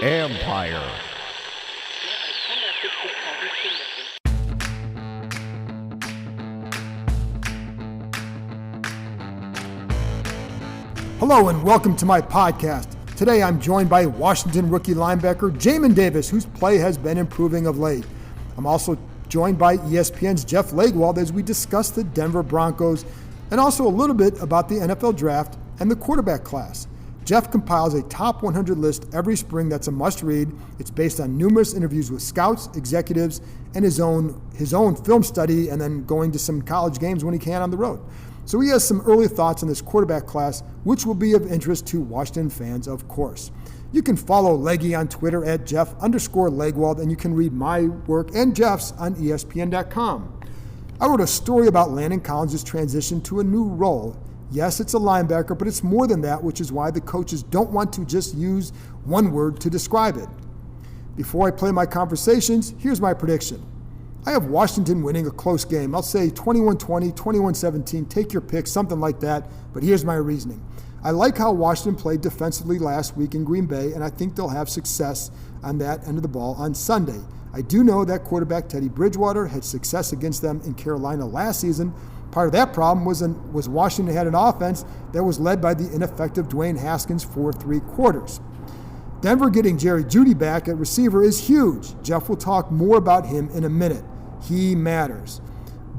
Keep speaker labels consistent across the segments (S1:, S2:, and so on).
S1: Empire.
S2: Hello and welcome to my podcast. Today I'm joined by Washington rookie linebacker Jamin Davis, whose play has been improving of late. I'm also joined by ESPN's Jeff Legwold as we discuss the Denver Broncos and also a little bit about the NFL draft and the quarterback class. Jeff compiles a top 100 list every spring that's a must-read. It's based on numerous interviews with scouts, executives, and his own film study, and then going to some college games when he can on the road. So he has some early thoughts on this quarterback class, which will be of interest to Washington fans, of course. You can follow Leggy on Twitter at Jeff_Legwold, and you can read my work and Jeff's on ESPN.com. I wrote a story about Landon Collins' transition to a new role. Yes, it's a linebacker, but it's more than that, which is why the coaches don't want to just use one word to describe it. Before I play my conversations, here's my prediction. I have Washington winning a close game. I'll say 21-20, 21-17, take your pick, something like that, but here's my reasoning. I like how Washington played defensively last week in Green Bay, and I think they'll have success on that end of the ball on Sunday. I do know that quarterback Teddy Bridgewater had success against them in Carolina last season. Part of that problem was Washington had an offense that was led by the ineffective Dwayne Haskins for 3 quarters. Denver getting Jerry Jeudy back at receiver is huge. Jeff will talk more about him in a minute. He matters.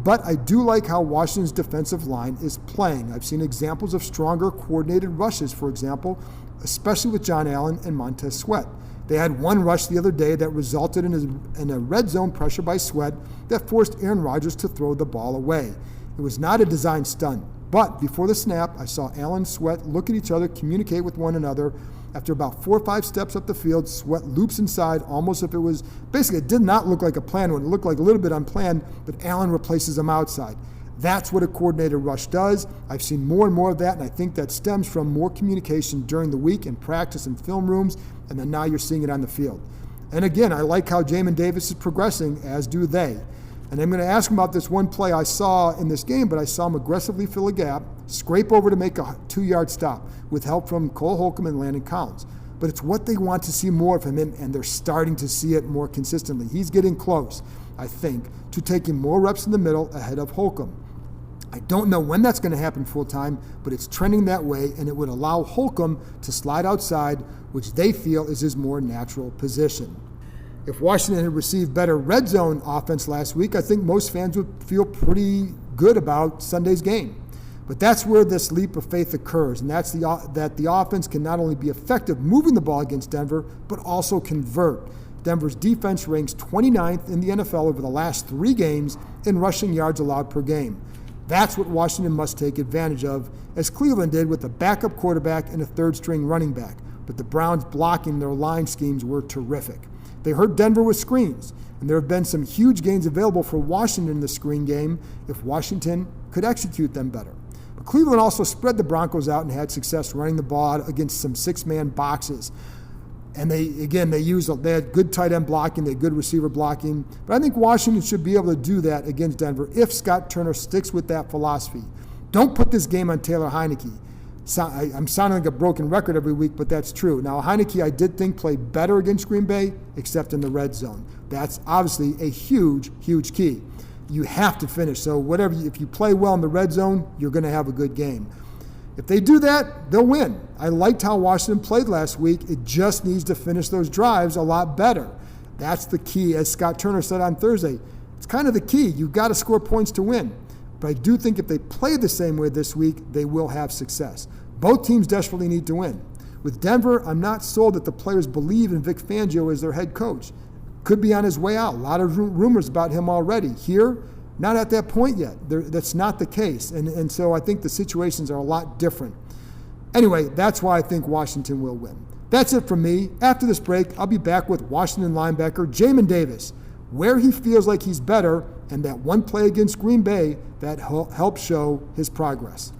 S2: But I do like how Washington's defensive line is playing. I've seen examples of stronger coordinated rushes, for example, especially with John Allen and Montez Sweat. They had one rush the other day that resulted in a red zone pressure by Sweat that forced Aaron Rodgers to throw the ball away. It was not a design stunt, but before the snap, I saw Allen and Sweat look at each other, communicate with one another. After about 4 or 5 steps up the field, Sweat loops inside almost if it was, basically it did not look like a planned one. It looked like a little bit unplanned, but Allen replaces him outside. That's what a coordinated rush does. I've seen more and more of that, and I think that stems from more communication during the week in practice and film rooms, and then now you're seeing it on the field. And again, I like how Jamin Davis is progressing, as do they. And I'm going to ask him about this one play I saw in this game, but I saw him aggressively fill a gap, scrape over to make a 2-yard stop with help from Cole Holcomb and Landon Collins. But it's what they want to see more of him, and they're starting to see it more consistently. He's getting close, I think, to taking more reps in the middle ahead of Holcomb. I don't know when that's going to happen full-time, but it's trending that way, and it would allow Holcomb to slide outside, which they feel is his more natural position. If Washington had received better red zone offense last week, I think most fans would feel pretty good about Sunday's game. But that's where this leap of faith occurs, and that's that the offense can not only be effective moving the ball against Denver, but also convert. Denver's defense ranks 29th in the NFL over the last 3 games in rushing yards allowed per game. That's what Washington must take advantage of, as Cleveland did with a backup quarterback and a third-string running back. But the Browns blocking their line schemes were terrific. They hurt Denver with screens, and there have been some huge gains available for Washington in the screen game if Washington could execute them better. But Cleveland also spread the Broncos out and had success running the ball against some 6-man boxes. And they had good tight end blocking, they had good receiver blocking. But I think Washington should be able to do that against Denver if Scott Turner sticks with that philosophy. Don't put this game on Taylor Heineke. I'm sounding like a broken record every week, but that's true. Now, Heineke, I did think played better against Green Bay, except in the red zone. That's obviously a huge, huge key. You have to finish. So if you play well in the red zone, you're going to have a good game. If they do that, they'll win. I liked how Washington played last week. It just needs to finish those drives a lot better. That's the key, as Scott Turner said on Thursday. It's kind of the key. You've got to score points to win. But I do think if they play the same way this week, they will have success. Both teams desperately need to win. With Denver, I'm not sold that the players believe in Vic Fangio as their head coach. Could be on his way out. A lot of rumors about him already. Here, not at that point yet. That's not the case. And so I think the situations are a lot different. Anyway, that's why I think Washington will win. That's it from me. After this break, I'll be back with Washington linebacker Jamin Davis, where he feels like he's better, and that one play against Green Bay that helped show his progress.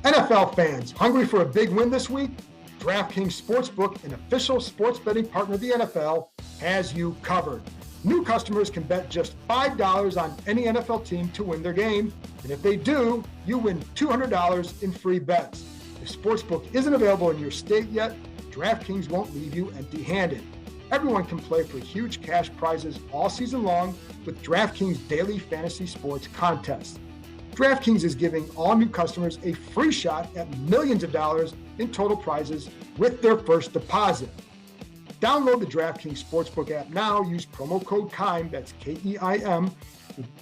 S2: NFL fans, hungry for a big win this week? DraftKings Sportsbook, an official sports betting partner of the NFL, has you covered. New customers can bet just $5 on any NFL team to win their game. And if they do, you win $200 in free bets. If Sportsbook isn't available in your state yet, DraftKings won't leave you empty-handed. Everyone can play for huge cash prizes all season long with DraftKings Daily Fantasy Sports Contest. DraftKings is giving all new customers a free shot at millions of dollars in total prizes with their first deposit. Download the DraftKings Sportsbook app now. Use promo code KEIM, that's K-E-I-M.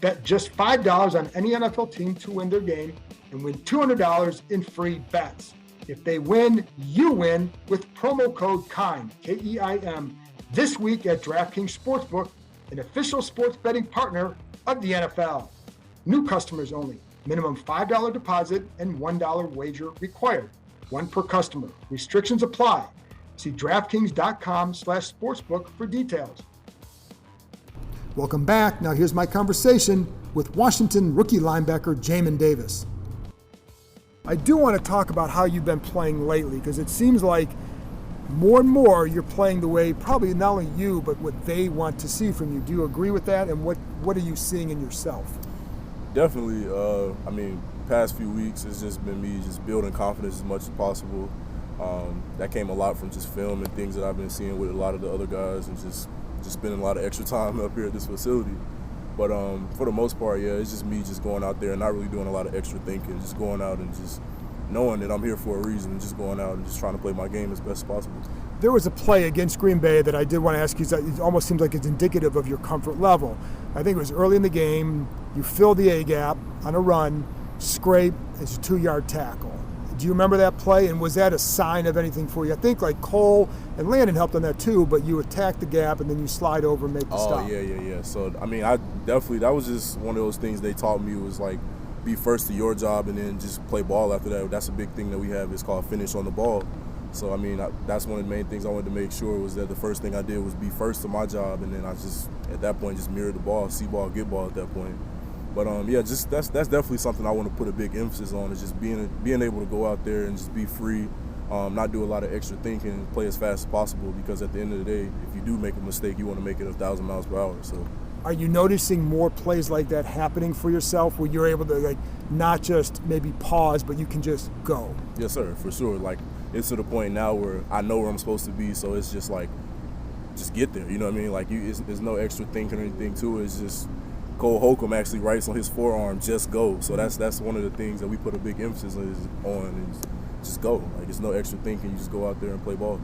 S2: Bet just $5 on any NFL team to win their game and win $200 in free bets. If they win, you win with promo code KEIM, K-E-I-M, this week at DraftKings Sportsbook, an official sports betting partner of the NFL. New customers only. Minimum $5 deposit and $1 wager required. One per customer. Restrictions apply. See DraftKings.com/sportsbook for details. Welcome back. Now here's my conversation with Washington rookie linebacker Jamin Davis. I do want to talk about how you've been playing lately, because it seems like more and more you're playing the way probably not only you, but what they want to see from you. Do you agree with that? And what are you seeing in yourself?
S1: Definitely. Past few weeks it's just been me just building confidence as much as possible. That came a lot from just film and things that I've been seeing with a lot of the other guys, and just spending a lot of extra time up here at this facility. But for the most part, yeah, it's just me just going out there and not really doing a lot of extra thinking, just going out and just knowing that I'm here for a reason, and just going out and just trying to play my game as best as possible.
S2: There was a play against Green Bay that I did want to ask you. It almost seems like it's indicative of your comfort level. I think it was early in the game. You filled the A-gap on a run, scrape, it's a 2-yard tackle. Do you remember that play, and was that a sign of anything for you? I think like Cole and Landon helped on that too, but you attack the gap and then you slide over and make the stop.
S1: Yeah. So, I definitely, that was just one of those things they taught me, was like, be first to your job and then just play ball after that. That's a big thing that we have. It's called finish on the ball. So, that's one of the main things I wanted to make sure was that the first thing I did was be first to my job, and then I just, at that point, just mirrored the ball, see ball, get ball at that point. But that's definitely something I want to put a big emphasis on, is just being able to go out there and just be free, not do a lot of extra thinking, and play as fast as possible, because at the end of the day, if you do make a mistake, you want to make it 1,000 miles per hour. So,
S2: are you noticing more plays like that happening for yourself, where you're able to not just maybe pause, but you can just go?
S1: Yes, sir, for sure. It's to the point now where I know where I'm supposed to be, so it's just just get there. You know what I mean? There's no extra thinking or anything to it. It's just Cole Holcomb actually writes on his forearm, just go. So that's one of the things that we put a big emphasis on is just go. It's no extra thinking. You just go out there and play ball.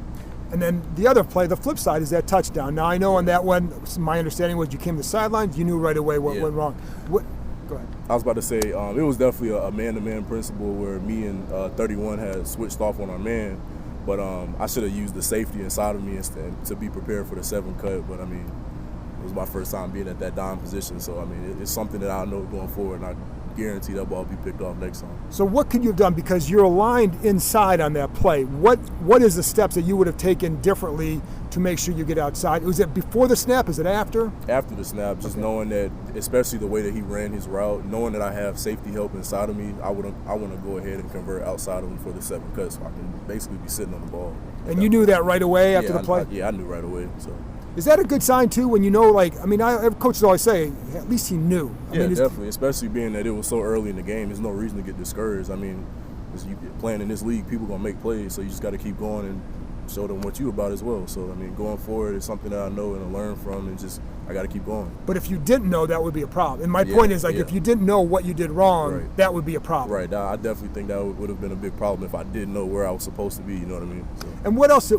S2: And then the other play, the flip side, is that touchdown. Now, I know on that one, my understanding was you came to the sidelines, you knew right away what went wrong. Go ahead.
S1: I was about to say, it was definitely a man-to-man principle where me and 31 had switched off on our man. But I should have used the safety inside of me instead to be prepared for the 7 cut. But, it was my first time being at that dime position. So, it's something that I know going forward, and I guarantee that ball will be picked off next time.
S2: So what could you have done? Because you're aligned inside on that play. What is the steps that you would have taken differently to make sure you get outside? Was it before the snap? Is it after?
S1: After the snap, just knowing that, especially the way that he ran his route, knowing that I have safety help inside of me, I want to go ahead and convert outside of him for the 7 cut, so I can basically be sitting on the ball.
S2: And you knew that right away after the play?
S1: I knew right away. So.
S2: Is that a good sign too, when you know, coaches always say, at least he knew?
S1: Definitely, especially being that it was so early in the game. There's no reason to get discouraged. As you playing in this league, people going to make plays, so you just got to keep going and show them what you about as well. So, going forward is something that I know and I learn from, and just I got to keep going.
S2: But if you didn't know, that would be a problem. And my point is, if you didn't know what you did wrong, that would be a problem.
S1: Right. I definitely think that would have been a big problem if I didn't know where I was supposed to be. You know what I mean? So.
S2: And what else?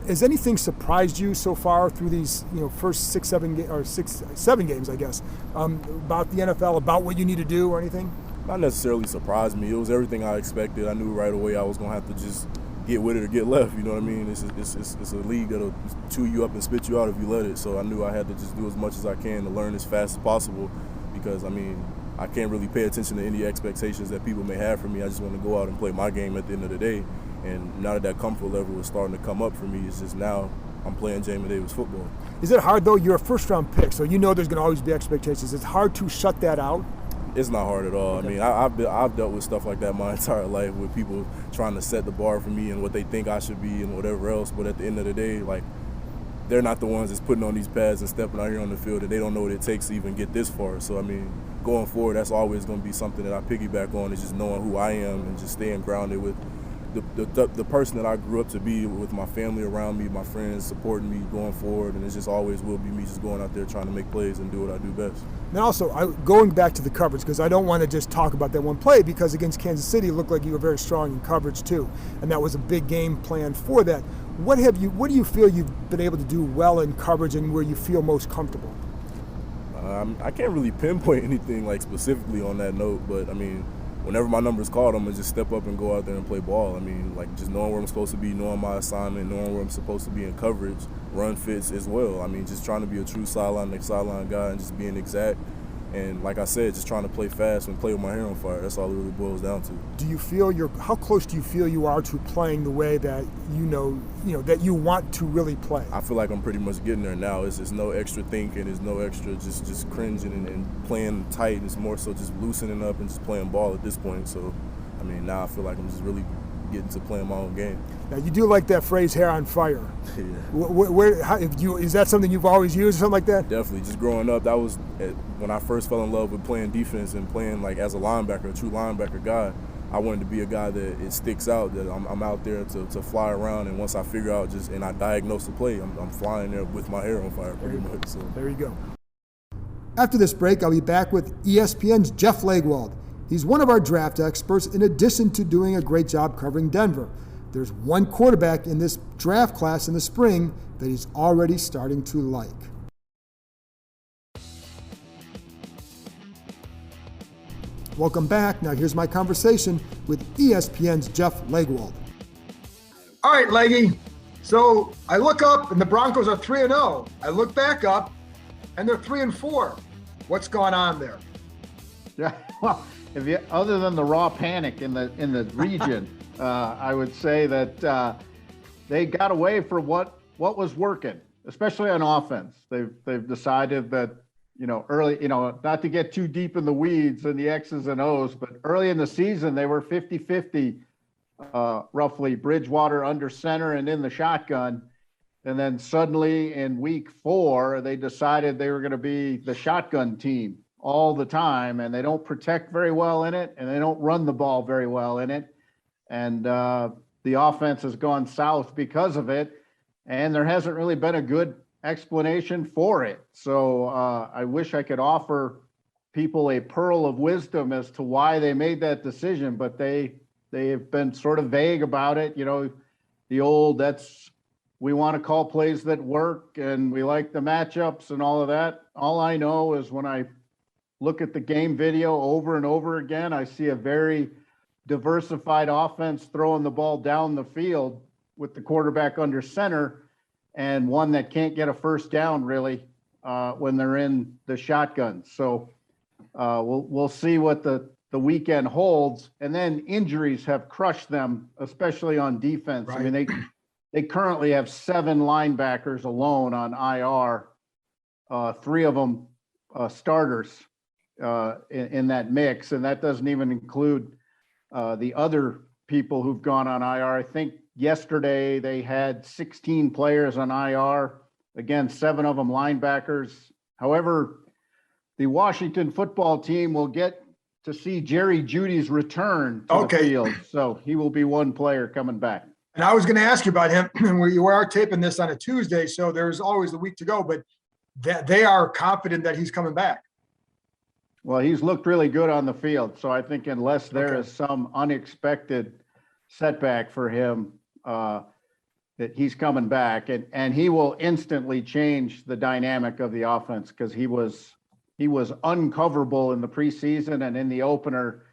S2: Has anything surprised you so far through these, first 7 games, I guess, about the NFL, about what you need to do or anything?
S1: Not necessarily surprised me. It was everything I expected. I knew right away I was going to have to just get with it or get left, you know what I mean? It's a league that'll chew you up and spit you out if you let it. So I knew I had to just do as much as I can to learn as fast as possible, because, I can't really pay attention to any expectations that people may have for me. I just want to go out and play my game at the end of the day. And now that comfort level is starting to come up for me, it's just now I'm playing Jamin Davis football.
S2: Is it hard, though? You're a first-round pick, so you know there's going to always be expectations. It's hard to shut that out?
S1: It's not hard at all.
S2: Okay.
S1: I've dealt with stuff like that my entire life, with people trying to set the bar for me and what they think I should be and whatever else. But at the end of the day, they're not the ones that's putting on these pads and stepping out here on the field, and they don't know what it takes to even get this far. So, I mean, going forward, that's always going to be something that I piggyback on, is just knowing who I am and just staying grounded with the person that I grew up to be, with my family around me, my friends supporting me going forward, and it just always will be me just going out there trying to make plays and do what I do best.
S2: And also, going back to the coverage, because I don't want to just talk about that one play, because against Kansas City, it looked like you were very strong in coverage too, and that was a big game plan for that. What do you feel you've been able to do well in coverage, and where you feel most comfortable?
S1: I can't really pinpoint anything like specifically on that note, but I mean, whenever my number's called, I'm going to just step up and go out there and play ball. I mean, like, just knowing where I'm supposed to be, knowing my assignment, knowing where I'm supposed to be in coverage, run fits as well. I mean, just trying to be a true sideline guy and just being exact. And like I said, just trying to play fast and play with my hair on fire. That's all it really boils down to.
S2: Do you feel how close do you feel you are to playing the way that you know that you want to really play?
S1: I feel like I'm pretty much getting there now. It's no extra thinking. It's no extra just cringing and playing tight. It's more so just loosening up and just playing ball at this point. So, I mean, now I feel like I'm just really getting to playing my own game.
S2: Now, you do like that phrase, hair on fire.
S1: Yeah.
S2: Is that something you've always used or something like that?
S1: Definitely. Just growing up, that was when I first fell in love with playing defense and playing like as a linebacker, a true linebacker guy. I wanted to be a guy that it sticks out, that I'm out there to fly around, and once I figure out and I diagnose the play, I'm flying there with my hair on fire pretty much. So.
S2: There you go. After this break, I'll be back with ESPN's Jeff Legwold. He's one of our draft experts, in addition to doing a great job covering Denver. There's one quarterback in this draft class in the spring that he's already starting to like. Welcome back. Now here's my conversation with ESPN's Jeff Legwold. All right, Leggy. So I look up and the Broncos are 3-0. I look back up and they're 3-4. What's going on there?
S3: Yeah, well, other than the raw panic in the region, I would say that they got away from what was working, especially on offense. They've decided that, early, not to get too deep in the weeds and the X's and O's, but early in the season they were 50-50, roughly, Bridgewater under center and in the shotgun. And then suddenly in week 4, they decided they were going to be the shotgun team all the time, and they don't protect very well in it, and they don't run the ball very well in it. And the offense has gone south because of it, and there hasn't really been a good explanation for it. So I wish I could offer people a pearl of wisdom as to why they made that decision, but they have been sort of vague about it. The old, we want to call plays that work, and we like the matchups and all of that. All I know is when I look at the game video over and over again, I see a very diversified offense throwing the ball down the field with the quarterback under center, and one that can't get a first down really when they're in the shotgun. So we'll see what the weekend holds. And then injuries have crushed them, especially on defense. Right. I mean, they currently have 7 linebackers alone on IR, 3 of them starters in that mix, and that doesn't even include the other people who've gone on IR. I think yesterday they had 16 players on IR. Again, 7 of them linebackers. However, the Washington football team will get to see Jerry Jeudy's return to the field. So he will be one player coming back.
S2: And I was going to ask you about him. We are taping this on a Tuesday, so there's always a week to go, but they are confident that he's coming back.
S3: Well, he's looked really good on the field. So I think unless there is some unexpected setback for him, that he's coming back, and he will instantly change the dynamic of the offense, because he was uncoverable in the preseason and in the opener.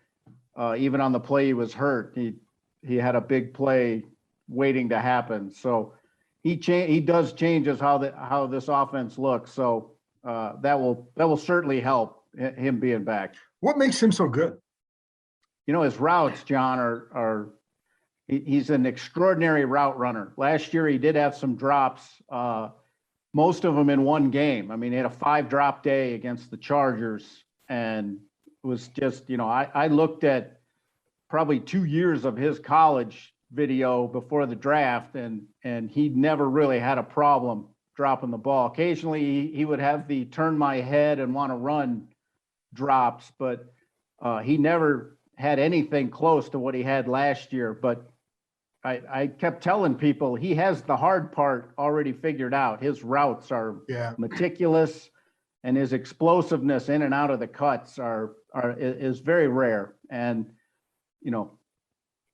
S3: Even on the play he was hurt, he had a big play waiting to happen. So he does changes how this offense looks. So that will certainly help him being back.
S2: What makes him so good?
S3: His routes, John, he's an extraordinary route runner. Last year he did have some drops, most of them in one game. I mean, he had a 5-drop day against the Chargers, and it was just, I looked at probably 2 years of his college video before the draft, and he never really had a problem dropping the ball. Occasionally he would have the turn my head and want to run drops, but he never had anything close to what he had last year. But I kept telling people he has the hard part already figured out. His routes are meticulous, and his explosiveness in and out of the cuts is very rare. And,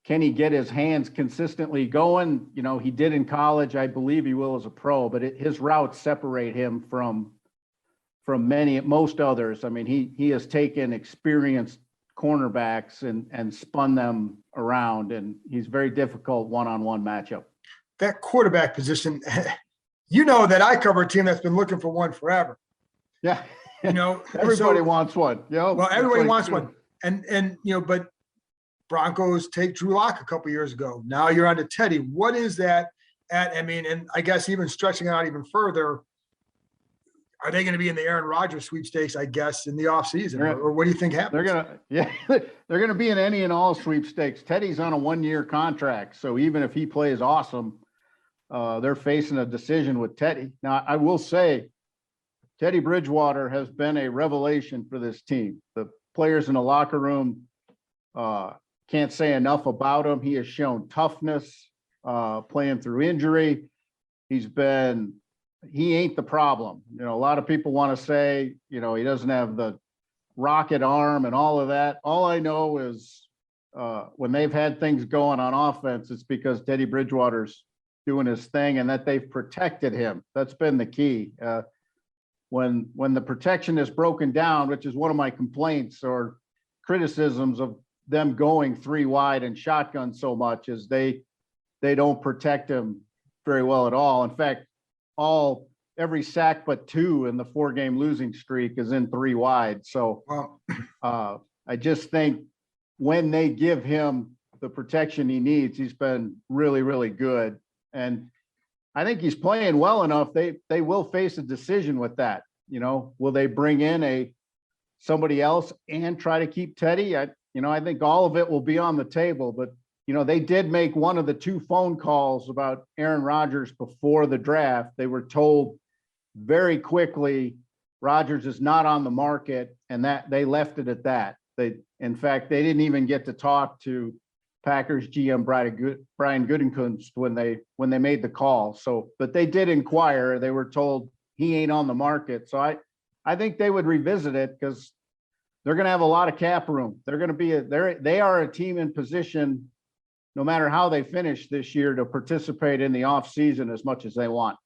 S3: can he get his hands consistently going? He did in college. I believe he will as a pro, but his routes separate him from most others. I mean, he has taken experienced cornerbacks and spun them around, and he's very difficult one-on-one matchup.
S2: That quarterback position, that I cover a team that's been looking for one forever.
S3: Yeah. Everybody wants one.
S2: Well, everybody wants one. And but Broncos take Drew Lock a couple years ago. Now you're on to Teddy. What is that and I guess even stretching it out even further, are they going to be in the Aaron Rodgers sweepstakes, I guess, in the offseason? Or what do you think happens?
S3: They're going to be in any and all sweepstakes. Teddy's on a 1-year contract, so even if he plays awesome, they're facing a decision with Teddy. Now, I will say, Teddy Bridgewater has been a revelation for this team. The players in the locker room can't say enough about him. He has shown toughness, playing through injury. He ain't the problem. A lot of people want to say, he doesn't have the rocket arm and all of that. All I know is when they've had things going on offense, it's because Teddy Bridgewater's doing his thing and that they've protected him. That's been the key. When the protection is broken down, which is one of my complaints or criticisms of them going 3 wide and shotgun so much, is they don't protect him very well at all. In fact, every sack but 2 in the 4-game losing streak is in 3 wide. So I just think when they give him the protection he needs, he's been really, really good. And I think he's playing well enough. They will face a decision with that. Will they bring in somebody else and try to keep Teddy? I think all of it will be on the table, but they did make one of the 2 phone calls about Aaron Rodgers before the draft. They were told very quickly, Rodgers is not on the market, and that they left it at that. In fact, they didn't even get to talk to Packers GM Brian Gutekunst when they made the call. So, but they did inquire. They were told he ain't on the market. So I think they would revisit it because they're going to have a lot of cap room. They're going to be they are a team in position, no matter how they finish this year, to participate in the offseason as much as they want.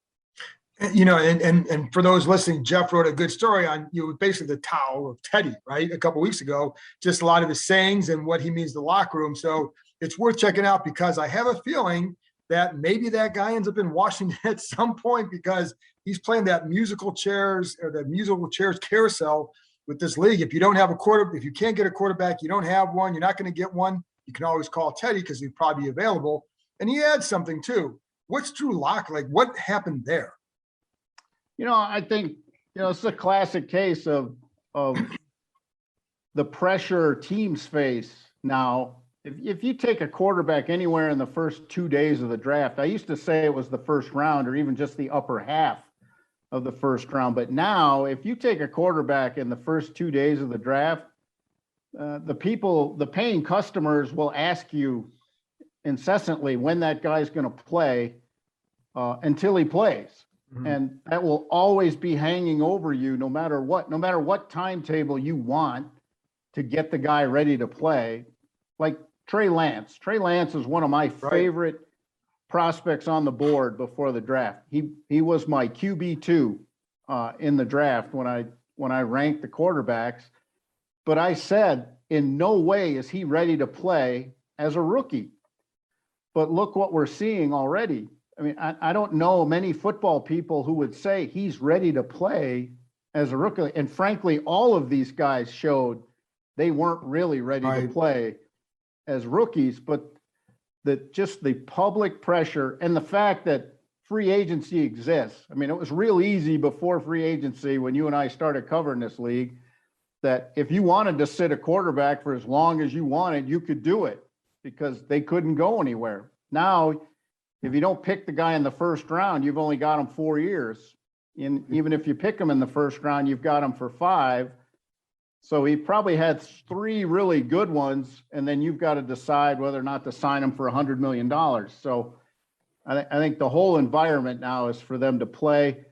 S2: And for those listening, Jeff wrote a good story on basically the Tao of Teddy, right? A couple of weeks ago, just a lot of his sayings and what he means to the locker room. So it's worth checking out because I have a feeling that maybe that guy ends up in Washington at some point because he's playing that musical chairs carousel with this league. If you don't have if you can't get a quarterback, you don't have one, you're not going to get one. You can always call Teddy because he'd probably be available. And he adds something too. What's Drew Lock like? What happened there?
S3: I think, it's a classic case of the pressure teams face now. If you take a quarterback anywhere in the first 2 days of the draft, I used to say it was the first round or even just the upper half of the first round. But now if you take a quarterback in the first 2 days of the draft, the paying customers will ask you incessantly when that guy's going to play until he plays. Mm-hmm. And that will always be hanging over you no matter what timetable you want to get the guy ready to play. Like Trey Lance. Trey Lance is one of my favorite prospects on the board before the draft. He was my QB2 in the draft when I ranked the quarterbacks. But I said, in no way is he ready to play as a rookie. But look what we're seeing already. I mean, I don't know many football people who would say he's ready to play as a rookie. And frankly, all of these guys showed they weren't really ready to play as rookies, but just the public pressure and the fact that free agency exists. I mean, it was real easy before free agency when you and I started covering this league that if you wanted to sit a quarterback for as long as you wanted, you could do it because they couldn't go anywhere. Now if you don't pick the guy in the first round, you've only got him 4 years. Even if you pick him in the first round, you've got him for 5. So he probably had 3 really good ones, and then you've got to decide whether or not to sign him for $100 million. So I think the whole environment now is for them to play.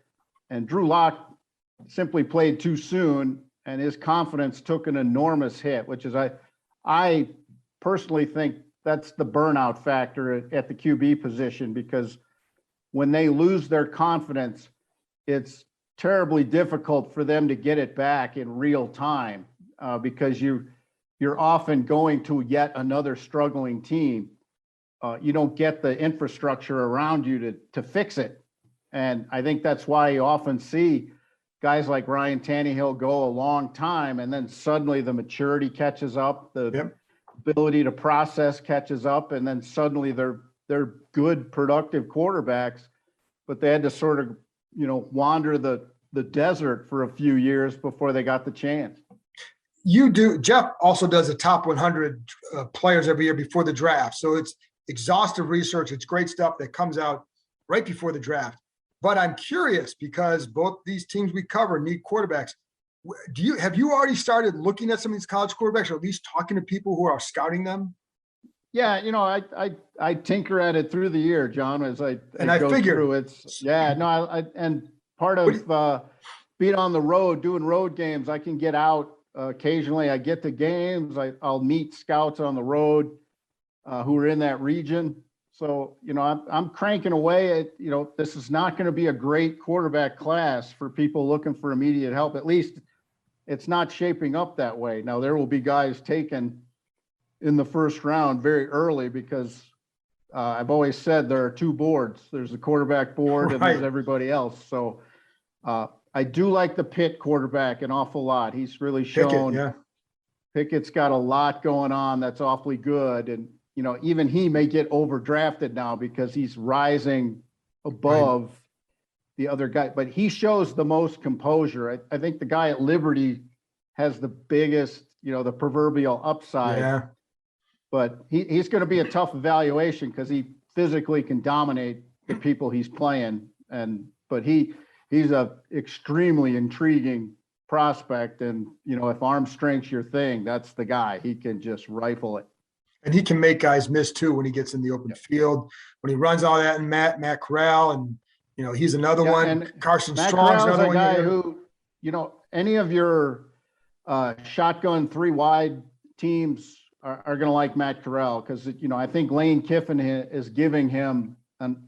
S3: And Drew Lock simply played too soon, and his confidence took an enormous hit, which is I personally think that's the burnout factor at the QB position, because when they lose their confidence, it's terribly difficult for them to get it back in real time, because you're often going to yet another struggling team. You don't get the infrastructure around you to fix it. And I think that's why you often see guys like Ryan Tannehill go a long time, and then suddenly the maturity catches up, the ability to process catches up, and then suddenly they're good, productive quarterbacks, but they had to sort of, wander the desert for a few years before they got the chance.
S2: You do. Jeff also does the top 100 players every year before the draft. So it's exhaustive research. It's great stuff that comes out right before the draft. But I'm curious, because both these teams we cover need quarterbacks. Have you already started looking at some of these college quarterbacks, or at least talking to people who are scouting them?
S3: Yeah, I tinker at it through the year, John, as I go
S2: figured
S3: through it. Yeah, no, and part of being on the road, doing road games, I can get out occasionally. I get to games. I'll meet scouts on the road who are in that region. So, I'm cranking away at, this is not going to be a great quarterback class for people looking for immediate help. At least it's not shaping up that way. Now, there will be guys taken in the first round very early, because I've always said there are 2 boards. There's the quarterback board and there's everybody else. So I do like the Pitt quarterback an awful lot. He's really shown Pickett's got a lot going on that's awfully good. And, even he may get overdrafted now because he's rising above the other guy, but he shows the most composure. I think the guy at Liberty has the biggest, the proverbial upside. Yeah. But he's going to be a tough evaluation because he physically can dominate the people he's playing. But he's a extremely intriguing prospect. And, if arm strength's your thing, that's the guy. He can just rifle it.
S2: And he can make guys miss too when he gets in the open field, when he runs all that. And Matt Corral, and he's another one. And Carson Strong's another one.
S3: Guy who, any of your shotgun 3 wide teams are going to like Matt Corral, because I think Lane Kiffin is giving him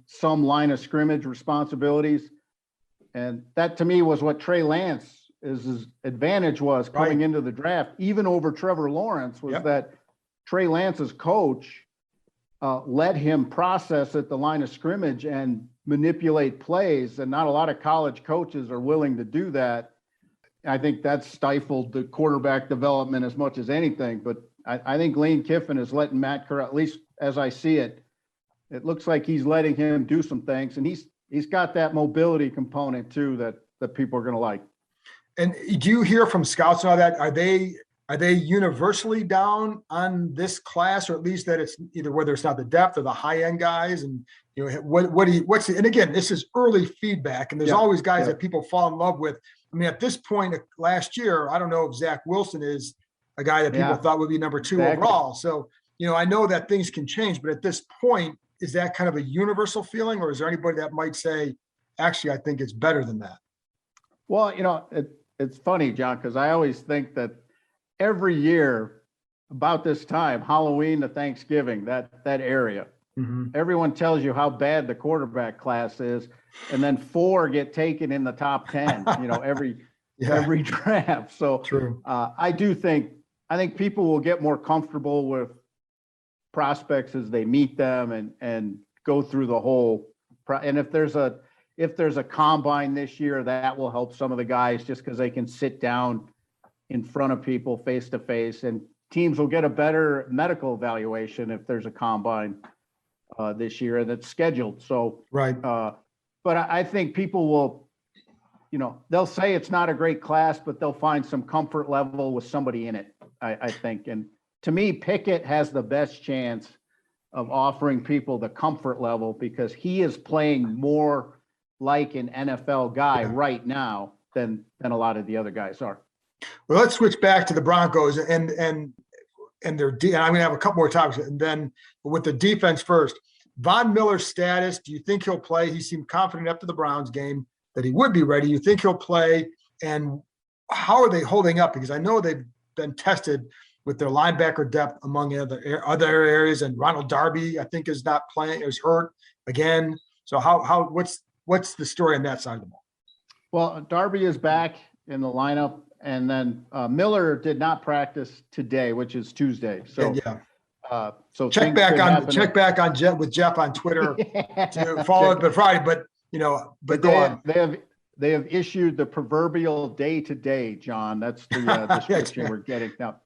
S3: some line of scrimmage responsibilities, and that to me was what Trey Lance his advantage was coming into the draft, even over Trevor Lawrence, was that Trey Lance's coach let him process at the line of scrimmage and manipulate plays, and not a lot of college coaches are willing to do that. I think that's stifled the quarterback development as much as anything. But I think Lane Kiffin is letting Matt Corral, at least as I see it, it looks like he's letting him do some things, and he's got that mobility component too that people are going to like.
S2: And do you hear from scouts and all that? Are they universally down on this class, or at least that it's either whether it's not the depth or the high end guys? And and again, this is early feedback, and there's always guys that people fall in love with. I mean, at this point last year, I don't know if Zach Wilson is a guy that people thought would be number 2 overall. So, I know that things can change, but at this point, is that kind of a universal feeling, or is there anybody that might say, actually, I think it's better than that?
S3: Well, it's funny, John, because I always think that every year about this time, Halloween to Thanksgiving, that area, everyone tells you how bad the quarterback class is, and then 4 get taken in the top 10, every draft. So true. I think people will get more comfortable with prospects as they meet them and go through the whole. And if there's a combine this year, that will help some of the guys, just because they can sit down in front of people face to face, and teams will get a better medical evaluation if there's a combine this year that's scheduled. So, but I think people will, they'll say it's not a great class, but they'll find some comfort level with somebody in it, I think. And to me, Pickett has the best chance of offering people the comfort level, because he is playing more like an NFL guy right now than a lot of the other guys are.
S2: Well, let's switch back to the Broncos and their and I'm going to have a couple more topics, and then with the defense first. Von Miller's status, do you think he'll play? He seemed confident after the Browns game that he would be ready. You think he'll play? And how are they holding up? Because I know they've been tested with their linebacker depth among other areas, and Ronald Darby, I think, is not playing, is hurt again. So what's the story on that side of the ball?
S3: Well, Darby is back in the lineup, and then Miller did not practice today, which is Tuesday. So so
S2: check back on Jeff with Jeff on Twitter to follow it by Friday. But go on.
S3: They have issued the proverbial day-to-day, John. That's the description we're getting now.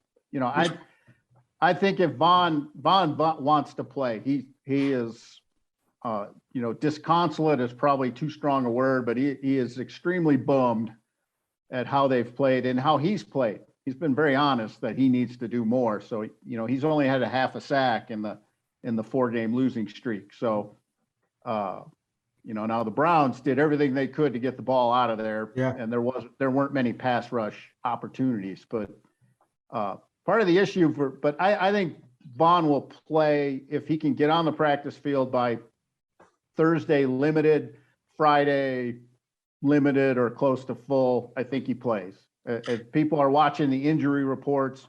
S3: I think if Von wants to play, he is, disconsolate is probably too strong a word, but he is extremely bummed at how they've played and how he's played. He's been very honest that he needs to do more. So, he's only had a half a sack in the 4-game losing streak. So, now the Browns did everything they could to get the ball out of there.
S2: Yeah.
S3: And there weren't many pass rush opportunities, but part of the issue but I think Von will play if he can get on the practice field by Thursday limited, Friday limited or close to full. I think he plays. If people are watching the injury reports,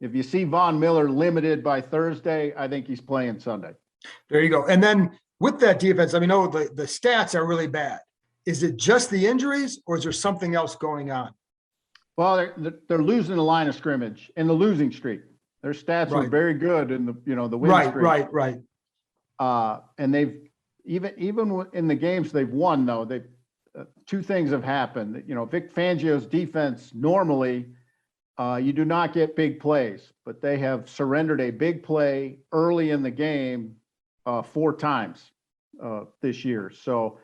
S3: if you see Von Miller limited by Thursday, I think he's playing Sunday.
S2: There you go. And then with that defense, the stats are really bad. Is it just the injuries, or is there something else going on?
S3: Well, they're losing the line of scrimmage in the losing streak. Their stats were very good in the win streak.
S2: Right.
S3: And they've even in the games they've won, though, two things have happened. Vic Fangio's defense, normally you do not get big plays, but they have surrendered a big play early in the game 4 times this year. So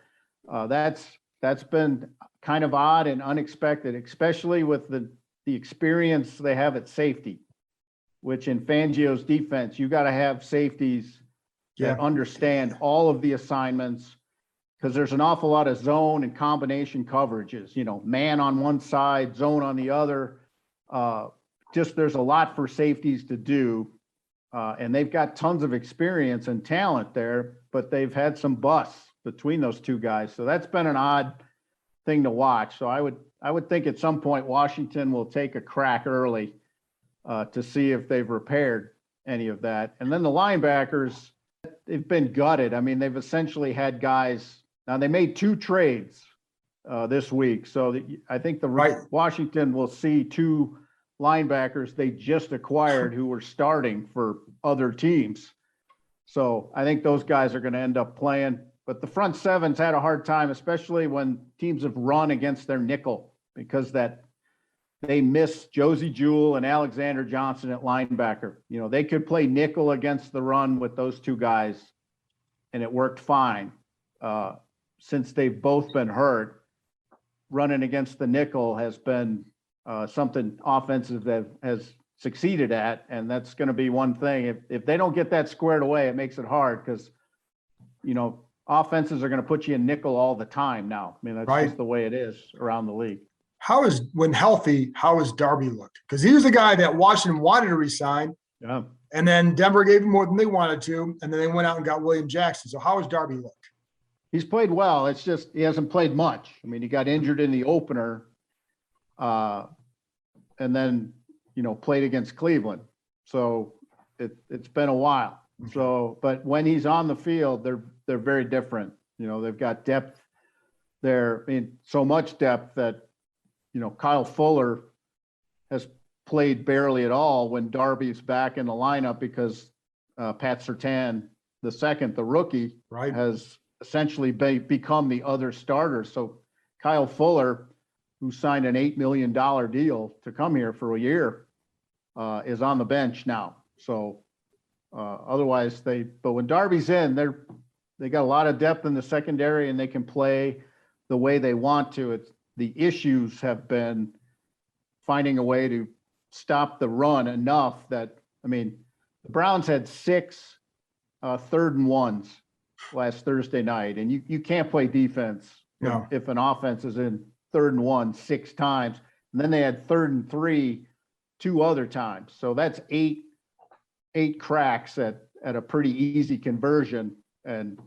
S3: that's been kind of odd and unexpected, especially with the experience they have at safety, which in Fangio's defense, you got to have safeties that understand all of the assignments, because there's an awful lot of zone and combination coverages, man on one side, zone on the other. There's a lot for safeties to do. And they've got tons of experience and talent there, but they've had some busts between those two guys. So that's been an odd thing to watch. So I would think at some point Washington will take a crack early to see if they've repaired any of that. And then the linebackers, they've been gutted. They've essentially had guys. Now they made 2 trades this week, so I think Washington will see 2 linebackers they just acquired who were starting for other teams. So I think those guys are going to end up playing. But the front seven's had a hard time, especially when teams have run against their nickel, because they miss Josie Jewell and Alexander Johnson at linebacker. They could play nickel against the run with those 2 guys, and it worked fine. Since they've both been hurt, running against the nickel has been something offensive that has succeeded at, and that's going to be one thing. If they don't get that squared away, it makes it hard, because offenses are going to put you in nickel all the time now. That's just the way it is around the league.
S2: When healthy, how has Darby looked? Because he was the guy that Washington wanted to resign.
S3: Yeah.
S2: And then Denver gave him more than they wanted to. And then they went out and got William Jackson. So how has Darby looked?
S3: He's played well. It's just he hasn't played much. He got injured in the opener and then, played against Cleveland. So it's been a while. So, but when he's on the field, they're very different. They've got depth there. So much depth that, Kyle Fuller has played barely at all when Darby's back in the lineup, because Pat Surtain II, the rookie, has essentially become the other starter. So Kyle Fuller, who signed an $8 million deal to come here for a year, is on the bench now. So otherwise but when Darby's in, they got a lot of depth in the secondary, and they can play the way they want to. The issues have been finding a way to stop the run enough that, the Browns had 6 third and ones last Thursday night, and you can't play defense if an offense is in third and 1 6 times. And then they had third and 3 2 other times. So that's eight cracks at a pretty easy conversion, and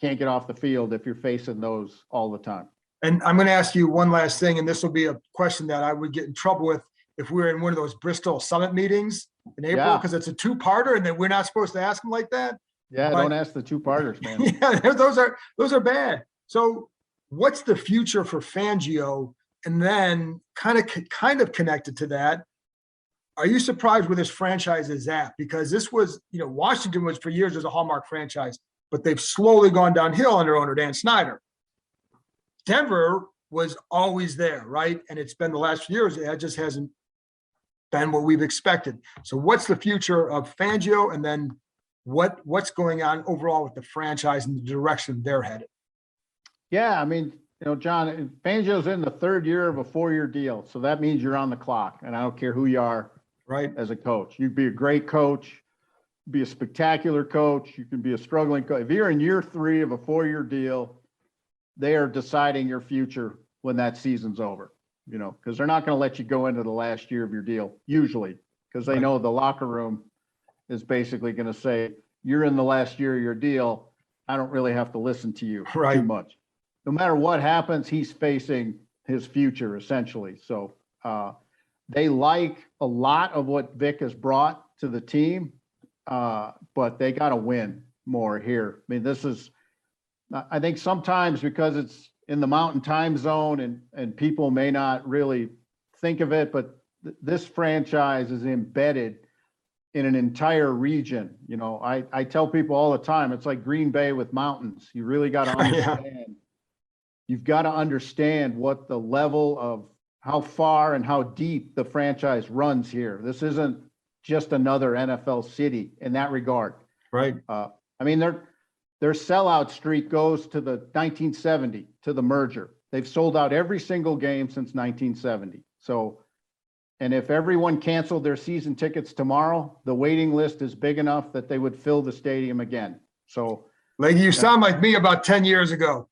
S3: can't get off the field if you're facing those all the time.
S2: And I'm going to ask you one last thing, and this will be a question that I would get in trouble with if we were in one of those Bristol Summit meetings in April, because it's a two-parter, and then we're not supposed to ask them like that.
S3: Yeah, don't ask the two-parters, man.
S2: Yeah, those are bad. So what's the future for Fangio? And then kind of connected to that, are you surprised where this franchise is at? Because this was, Washington was for years as a hallmark franchise, but they've slowly gone downhill under owner Dan Snyder. Denver was always there, right? And it's been the last few years, it just hasn't been what we've expected. So what's the future of Fangio? And then what's going on overall with the franchise and the direction they're headed?
S3: Yeah, I mean, John, Fangio's in the third year of a 4-year deal. So that means you're on the clock, and I don't care who you are, right? As a coach, you'd be a great coach, be a spectacular coach. You can be a struggling coach. If you're in year 3 of a 4-year deal, they are deciding your future when that season's over, because they're not going to let you go into the last year of your deal, usually, because they know the locker room is basically going to say, you're in the last year of your deal. I don't really have to listen to you too much. No matter what happens, he's facing his future, essentially. So they like a lot of what Vic has brought to the team, but they got to win more here. I mean, I think sometimes because it's in the Mountain Time Zone and people may not really think of it, but this franchise is embedded in an entire region. I tell people all the time, it's like Green Bay with mountains. You really got to understand. You've got to understand what the level of how far and how deep the franchise runs here. This isn't just another NFL city in that regard. Right. I mean, their sellout streak goes to the 1970, to the merger. They've sold out every single game since 1970. So, and if everyone canceled their season tickets tomorrow, the waiting list is big enough that they would fill the stadium again. So,
S2: you sound like me about 10 years ago.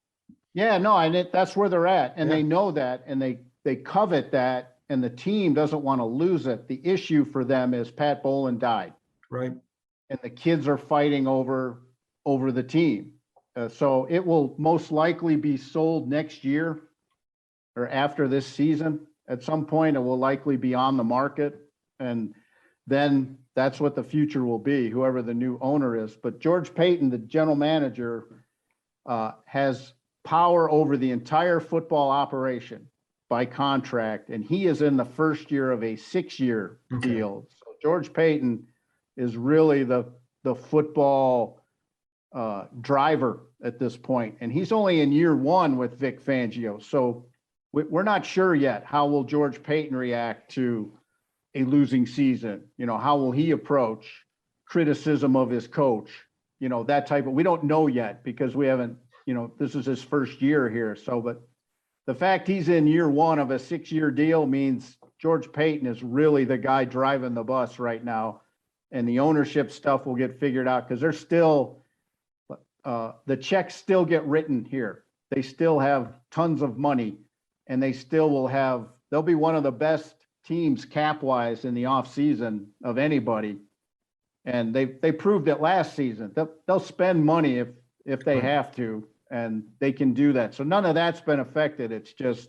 S3: Yeah, no, and that's where they're at, and they know that, and they covet that, and the team doesn't want to lose it. The issue for them is Pat Bowlen died,
S2: right,
S3: and the kids are fighting over the team. So it will most likely be sold next year or after this season. At some point, it will likely be on the market, and then that's what the future will be, whoever the new owner is. But George Payton, the general manager, has power over the entire football operation by contract, and he is in the first year of a 6-year deal. So George Payton is really the football driver at this point, and he's only in year 1 with Vic Fangio. So we're not sure yet how will George Payton react to a losing season. How will he approach criticism of his coach? That type of, we don't know yet because we haven't. This is his first year here. So, but the fact he's in year 1 of a 6-year deal means George Payton is really the guy driving the bus right now. And the ownership stuff will get figured out because they're still, the checks still get written here. They still have tons of money, and they still they'll be one of the best teams cap-wise in the offseason of anybody. And they proved it last season. They'll spend money if they have to. And they can do that. So none of that's been affected. It's just,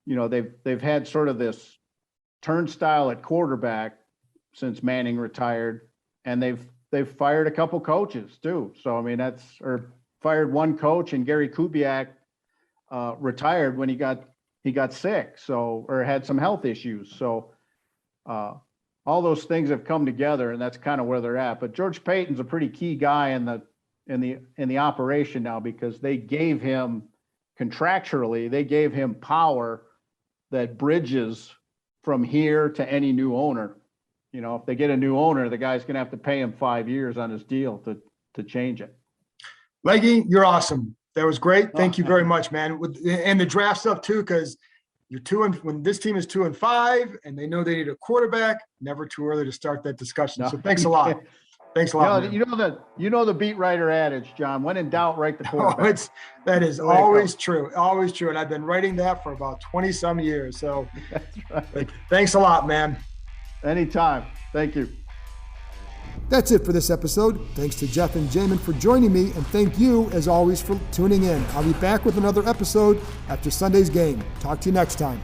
S3: they've had sort of this turnstile at quarterback since Manning retired, and they've fired a couple coaches too. So I mean, fired one coach, and Gary Kubiak retired when he got sick, or had some health issues. So all those things have come together, and that's kind of where they're at. But George Payton's a pretty key guy in the operation now, because they gave him contractually, they gave him power that bridges from here to any new owner. If they get a new owner, the guy's going to have to pay him 5 years on his deal to change it.
S2: Leggy, you're awesome. That was great. Thank you very much, man. And the draft stuff too, because when this team is 2-5 and they know they need a quarterback, never too early to start that discussion. So thanks a lot. Thanks a lot.
S3: You know the beat writer adage, John. When in doubt, write the quarterback.
S2: That is always true. Always true. And I've been writing that for about 20 some years. So
S3: That's right.
S2: Thanks a lot, man.
S3: Anytime. Thank you.
S2: That's it for this episode. Thanks to Jeff and Jamin for joining me, and thank you, as always, for tuning in. I'll be back with another episode after Sunday's game. Talk to you next time.